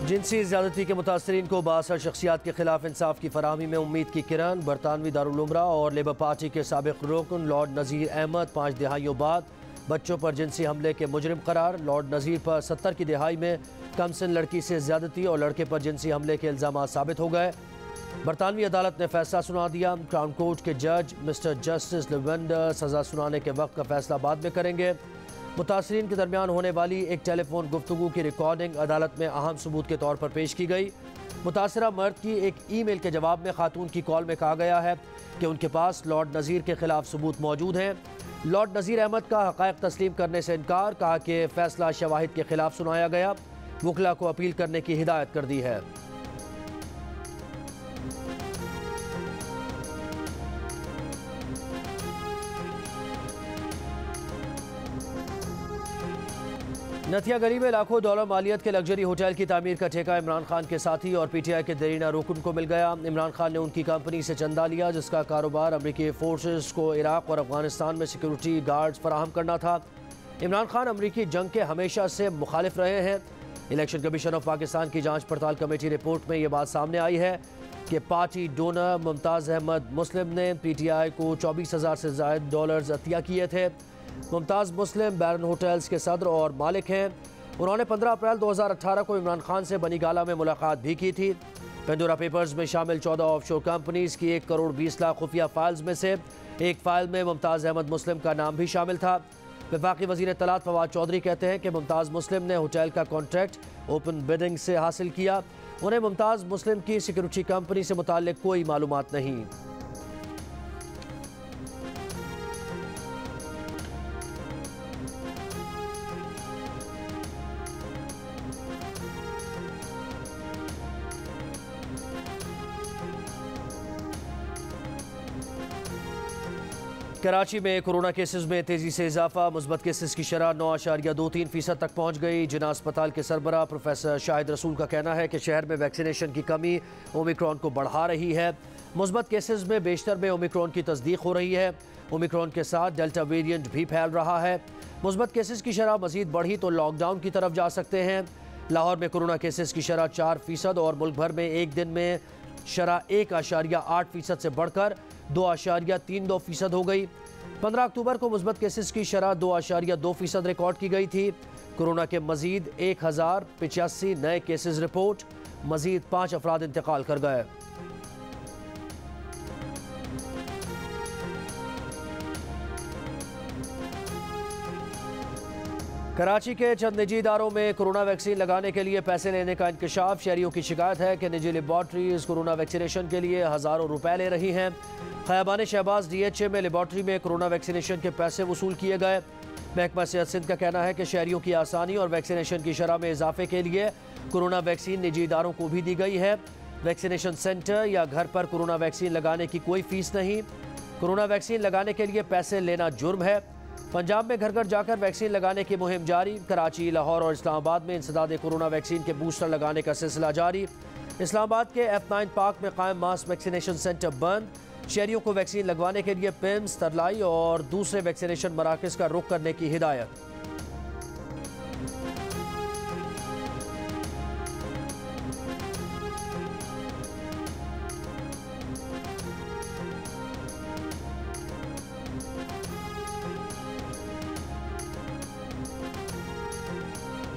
जिनसी ज़्यादती के मुतासरीन को बासर शख्सियात के खिलाफ इंसाफ की फराहमी में उम्मीद की किरण। बरतानवी दारुल उमरा और लेबर पार्टी के साबिक रुकन लॉर्ड नज़ीर अहमद 5 दिहाइयों बाद बच्चों पर जिनसी हमले के मुजरिम करार। लॉर्ड नज़ीर पर 70 की दिहाई में कमसिन लड़की से ज़्यादती और लड़के पर जिनसी हमले के इल्ज़ाम साबित हो गए। बरतानवी अदालत ने फैसला सुना दिया। क्राउन कोर्ट के जज मिस्टर जस्टिस लेवेंडर सज़ा सुनाने के वक्त का फैसला बाद में करेंगे। मुतासरीन के दरमियान होने वाली एक टेलीफोन गुफ्तगू की रिकॉर्डिंग अदालत में अहम सबूत के तौर पर पेश की गई। मुतासरा मर्द की एक ईमेल के जवाब में खातून की कॉल में कहा गया है कि उनके पास लॉर्ड नज़ीर के खिलाफ सबूत मौजूद हैं। लॉर्ड नज़ीर अहमद का हक़ाइक़ तस्लीम करने से इनकार, कहा कि फ़ैसला शवाहिद के खिलाफ सुनाया गया। वकला को अपील करने की हिदायत कर दी है। नथिया गली में लाखों डॉलर मालियत के लग्जरी होटल की तामीर का ठेका इमरान खान के साथी और पीटीआई के दरीना रुकन को मिल गया। इमरान खान ने उनकी कंपनी से चंदा लिया जिसका कारोबार अमरीकी फोर्सेस को इराक और अफगानिस्तान में सिक्योरिटी गार्ड्स फराहम करना था। इमरान खान अमरीकी जंग के हमेशा से मुखालिफ रहे हैं। इलेक्शन कमीशन ऑफ पाकिस्तान की जांच पड़ताल कमेटी रिपोर्ट में ये बात सामने आई है कि पार्टी डोनर मुमताज़ अहमद मुस्लिम ने पीटीआई को 24,000 से ज़ायद डॉलर्स अतिया किए थे। मुमताज़ मुस्लिम बैरन होटल्स के सदर और मालिक हैं। उन्होंने 15 अप्रैल 2018 को इमरान खान से बनीगाला में मुलाकात भी की थी। पेंडोरा पेपर्स में शामिल 14 ऑफशोर कंपनीज की 1 करोड़ 20 लाख खुफिया फाइल्स में से एक फाइल में मुमताज़ अहमद मुस्लिम का नाम भी शामिल था। वफाकी वज़ीर इत्तलात फवाद चौधरी कहते हैं कि मुमताज़ मुस्लिम ने होटल का कॉन्ट्रैक्ट ओपन बिडिंग से हासिल किया। उन्हें मुमताज़ मुस्लिम की सिक्योरिटी कंपनी से मुताल्लिक कोई मालूमात नहीं। कराची में कोरोना केसेस में तेजी से इजाफा। मुस्बत केसेस की शरह 9.23% तक पहुंच गई। जिना अस्पताल के सरबराह प्रोफेसर शाहिद रसूल का कहना है कि शहर में वैक्सीनेशन की कमी ओमिक्रॉन को बढ़ा रही है। मुस्बत केसेस में बेशतर में ओमिक्रॉन की तस्दीक हो रही है। ओमिक्रॉन के साथ डेल्टा वेरिएंट भी फैल रहा है। मुस्बत केसेस की शरह मजीद बढ़ी तो लॉकडाउन की तरफ जा सकते हैं। लाहौर में कोरोना केसेस की शरह 4% और मुल्क भर में एक दिन में शरह 1.8% से बढ़कर 2.32% हो गई। 15 अक्टूबर को मुस्बत केसेस की शरह 2.2% रिकॉर्ड की गई थी। कोरोना के मजीद 1085 नए केसेस रिपोर्ट। मजीद 5 अफराद इंतकाल कर गए। कराची के चंद निजी इदारों में कोरोना वैक्सीन लगाने के लिए पैसे लेने का इंकशाफ। शहरियों की शिकायत है कि निजी लेबॉर्ट्रीज कोरोना वैक्सीनेशन के लिए हज़ारों रुपए ले रही हैं। खयाबान शहबाज DHA में लेबॉर्ट्री में कोरोना वैक्सीनेशन के पैसे वसूल किए गए। महकमा सेहत सिंध का कहना है कि शहरियों की आसानी और वैक्सीनेशन की शरह में इजाफे के लिए कोरोना वैक्सीन निजी इदारों को भी दी गई है। वैक्सीनेशन सेंटर या घर पर कोरोना वैक्सीन लगाने की कोई फीस नहीं। कोरोना वैक्सीन लगाने के लिए पैसे लेना जुर्म है। पंजाब में घर घर जाकर वैक्सीन लगाने की मुहिम जारी। कराची, लाहौर और इस्लामाबाद में इंसदाद कोरोना वैक्सीन के बूस्टर लगाने का सिलसिला जारी। इस्लामाबाद के F9 पार्क में कायम मास वैक्सीनेशन सेंटर बंद। शहरियों को वैक्सीन लगवाने के लिए पिम्स, तरलाई और दूसरे वैक्सीनेशन मराकज़ का रुख करने की हिदायत।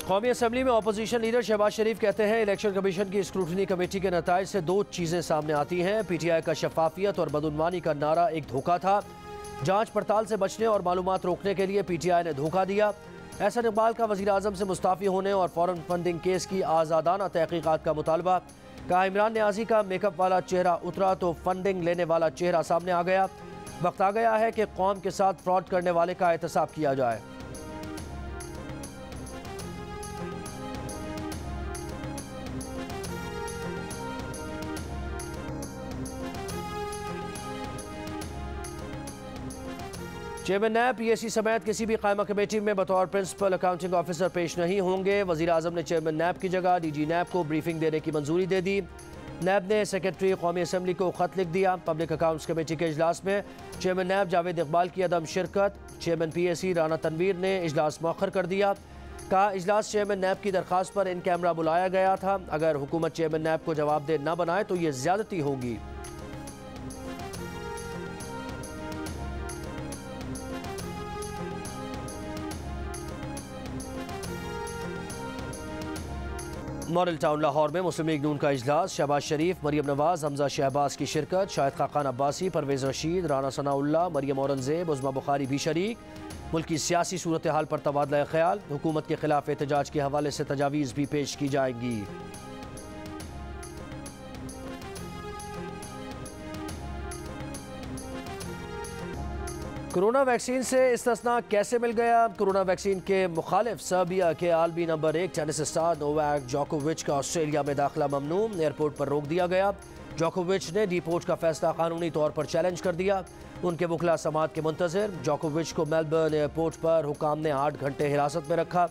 कौमी असम्बली में अपोजिशन लीडर शहबाज शरीफ कहते हैं इलेक्शन कमीशन की स्क्रूटनी कमेटी के नताइज से 2 चीज़ें सामने आती हैं। पीटीआई का शफाफियत और बदउनवानी का नारा एक धोखा था। जांच पड़ताल से बचने और मालूमात रोकने के लिए पीटीआई ने धोखा दिया। एहसन इकबाल का वज़ीर आज़म से मुस्ताफ़ी होने और फॉरेन फंडिंग केस की आज़ादाना तहकीकात का मुतालबा। कहा इमरान नियाज़ी का मेकअप वाला चेहरा उतरा तो फंडिंग लेने वाला चेहरा सामने आ गया। वक्त आ गया है कि कौम के साथ फ्रॉड करने वाले का एहतसाब किया जाए। चेयरमैन नैब PAC समेत किसी भी कायमा कमेटी में बतौर प्रिंसिपल अकाउंटिंग ऑफिसर पेश नहीं होंगे। वज़ीर आज़म ने चेयरमैन नैब की जगह DG नैब को ब्रीफिंग देने की मंजूरी दे दी। नैब ने सेक्रेटरी कौमी असम्बली को खत लिख दिया। पब्लिक अकाउंट्स कमेटी के इजलास में चेयरमैन नैब जावेद इकबाल की अदम शिरकत। चेयरमैन PAC राना तनवीर ने इजलास मौखर कर दिया। कहा इजलास चेयरमैन नैब की दरख्वास्त पर इन कैमरा बुलाया गया था। अगर हुकूमत चेयरमैन नैब को जवाबदेह न बनाए तो ये ज्यादती होगी। मॉडल टाउन लाहौर में मुस्लिम लीग नून का इजलास। शहबाज शरीफ, मरियम नवाज, हमजा शहबाज की शिरकत। शाहिद खाकान अब्बासी, परवेज रशीद, राना सनाउल्लाह, मरियम औरंगजेब, उज़मा बुखारी भी शरीक। मुल्क की सियासी सूरत हाल पर तबादला ख्याल। हुकूमत के खिलाफ एहतजाज के हवाले से तजावीज़ भी पेश की जाएंगी। कोरोना वैक्सीन से इस्तिस्ना कैसे मिल गया? कोरोना वैक्सीन के मुखालिफ सर्बिया के आलमी नंबर 1 टेनिस स्टार नोवाक जोकोविच का ऑस्ट्रेलिया में दाखिला ममनू। एयरपोर्ट पर रोक दिया गया। जोकोविच ने डिपोर्ट का फैसला कानूनी तौर पर चैलेंज कर दिया। उनके वकला समाअत के मुंतज़िर। जोकोविच को मेलबर्न एयरपोर्ट पर हुकाम ने 8 घंटे हिरासत में रखा।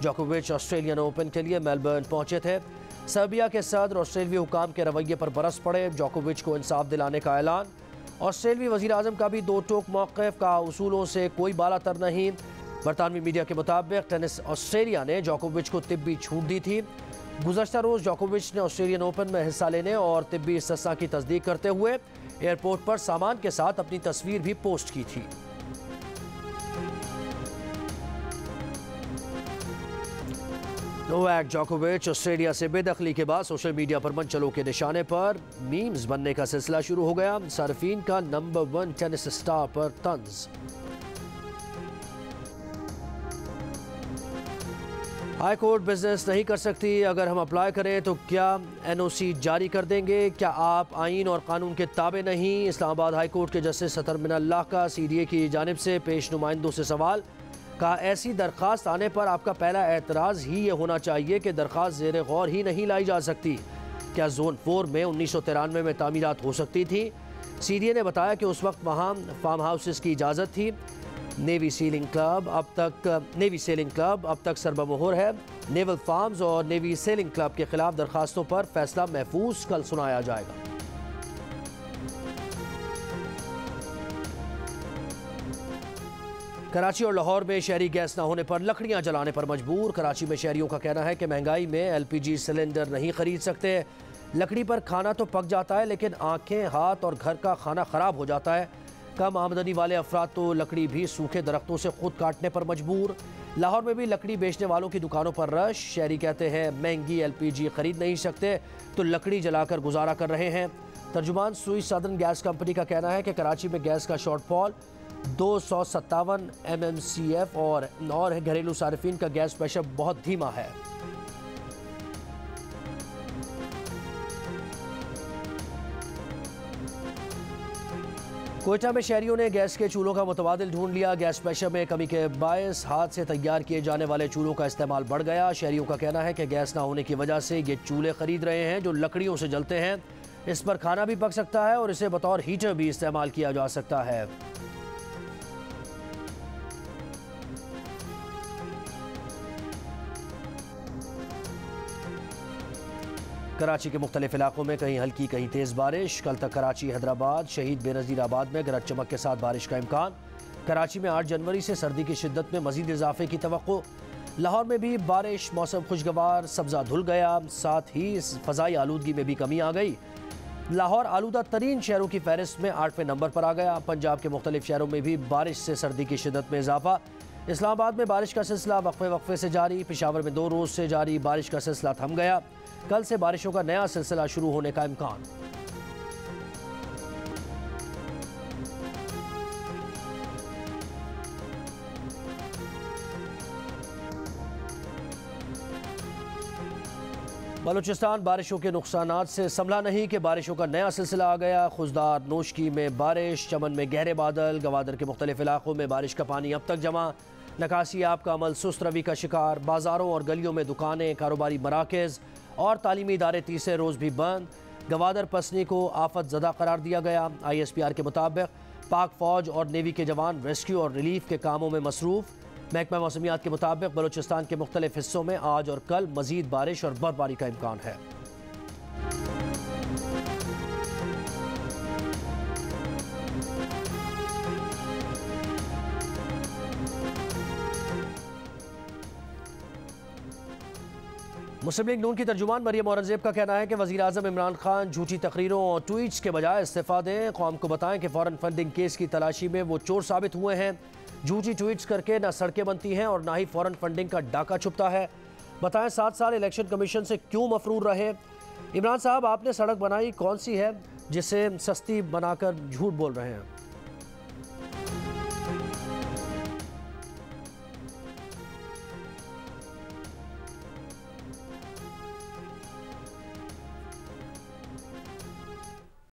जोकोविच ऑस्ट्रेलियन ओपन के लिए मेलबर्न पहुंचे थे। सर्बिया के सदर ऑस्ट्रेलियाई हुकाम के रवैये पर बरस पड़े। जोकोविच को इंसाफ दिलाने का ऐलान। ऑस्ट्रेलियाई वज़ीर आज़म का भी दो टोक मौक़िफ़ का, उसूलों से कोई बालातर नहीं। बरतानवी मीडिया के मुताबिक टेनिस ऑस्ट्रेलिया ने जोकोविच को तिब्बी छूट दी थी। गुज़श्ता रोज़ जोकोविच ने ऑस्ट्रेलियन ओपन में हिस्सा लेने और तिब्बी इस्तिस्ना की तस्दीक करते हुए एयरपोर्ट पर सामान के साथ अपनी तस्वीर भी पोस्ट की थी। नोवाक जोकोविच ऑस्ट्रेलिया से बेदखली के बाद सोशल मीडिया पर मनचलों के निशाने पर मीम्स बनने का सिलसिला शुरू हो गया। सार्फिन का नंबर 1 टेनिस स्टार पर तंज। हाई कोर्ट बिजनेस नहीं कर सकती। अगर हम अप्लाई करें तो क्या एनओसी जारी कर देंगे? क्या आप आइन और कानून के ताबे नहीं? इस्लामाबाद हाई कोर्ट के जस्टिस सतर मिनल्लाह का सीडीए की जानिब से पेश नुमाइंदों से सवाल। कहा ऐसी दरख्वास्त आने पर आपका पहला एतराज़ ही ये होना चाहिए कि दरख्वास्त ज़ेर गौर ही नहीं लाई जा सकती। क्या जोन 4 में 1993 में तामीरात हो सकती थी? सीडीए ने बताया कि उस वक्त वहाँ फार्म हाउसेस की इजाज़त थी। नेवी सेलिंग क्लब अब तक सरबमोहर है। नेवल फार्म्स और नेवी सेलिंग क्लब के खिलाफ दरखास्तों पर फैसला महफूज कल सुनाया जाएगा। कराची और लाहौर में शहरी गैस न होने पर लकड़ियां जलाने पर मजबूर। कराची में शहरियों का कहना है कि महंगाई में एलपीजी सिलेंडर नहीं खरीद सकते। लकड़ी पर खाना तो पक जाता है लेकिन आंखें, हाथ और घर का खाना खराब हो जाता है। कम आमदनी वाले अफराद तो लकड़ी भी सूखे दरख्तों से खुद काटने पर मजबूर। लाहौर में भी लकड़ी बेचने वालों की दुकानों पर रश। शहरी कहते हैं महंगी एलपीजी खरीद नहीं सकते तो लकड़ी जलाकर गुजारा कर रहे हैं। तर्जुमान सुई सदर्न गैस कंपनी का कहना है कि कराची में गैस का शॉर्टफॉल 257 MMCF और घरेलू सार्फिन का गैस प्रेशर बहुत धीमा है। कोयटा में शहरियों ने गैस के चूल्हों का मुतबादिल ढूंढ लिया। गैस प्रेशर में कमी के बायस हाथ से तैयार किए जाने वाले चूल्हों का इस्तेमाल बढ़ गया। शहरियों का कहना है कि गैस ना होने की वजह से ये चूल्हे खरीद रहे हैं जो लकड़ियों से जलते हैं। इस पर खाना भी पक सकता है और इसे बतौर हीटर भी इस्तेमाल किया जा सकता है। कराची के मुख्तलिफ इलाकों में कहीं हल्की कहीं तेज़ बारिश। कल तक कराची, हैदराबाद, शहीद बेनज़ीराबाद में गरज चमक के साथ बारिश का इम्कान। कराची में 8 जनवरी से सर्दी की शिद्दत में मज़ीद इजाफे की तवक्को। लाहौर में भी बारिश, मौसम खुशगवार, सब्ज़ा धुल गया। साथ ही फ़ज़ाई आलूदगी में भी कमी आ गई। लाहौर आलूदा तरीन शहरों की फहरिस्त में 8वें नंबर पर आ गया। पंजाब के मुख्तलिफ शहरों में भी बारिश से सर्दी की शिद्दत में इजाफा। इस्लामाबाद में बारिश का सिलसिला वक्फे से जारी। पेशावर में 2 रोज़ से जारी बारिश का सिलसिला थम गया। कल से बारिशों का नया सिलसिला शुरू होने का इम्कान। बलूचिस्तान बारिशों के नुकसानात से संभला नहीं कि बारिशों का नया सिलसिला आ गया। खुशदार नोशकी में बारिश, चमन में गहरे बादल, गवादर के मुख्तलिफ इलाकों में बारिश का पानी अब तक जमा। नकासी आब का अमल सुस्त रवि का शिकार। बाजारों और गलियों में दुकानें, कारोबारी मराकज़ और तालीमी इदारे तीसरे रोज़ भी बंद। गवादर पसनी को आफत ज़दा करार दिया गया। ISPR के मुताबिक पाक फ़ौज और नेवी के जवान रेस्क्यू और रिलीफ के कामों में मसरूफ़। महकमा मौसमियात के मुताबिक बलूचिस्तान के मुख्तलिफ हिस्सों में आज और कल मज़ीद बारिश और बर्फबारी का इम्कान है। मुस्लिम लीग नून की तर्जुमान मरियम औरंगजेब का कहना है कि वज़ीर आज़म इमरान खान झूठी तकरीरों और ट्वीट्स के बजाय इस्तीफ़ा दें। कौम को बताएं कि फॉरेन फंडिंग केस की तलाशी में वो चोर साबित हुए हैं। झूठी ट्वीट्स करके ना सड़कें बनती हैं और ना ही फॉरेन फंडिंग का डाका छुपता है। बताएं 7 साल इलेक्शन कमीशन से क्यों मफरूर रहे। इमरान साहब, आपने सड़क बनाई, कौन सी है जिसे सस्ती बनाकर झूठ बोल रहे हैं?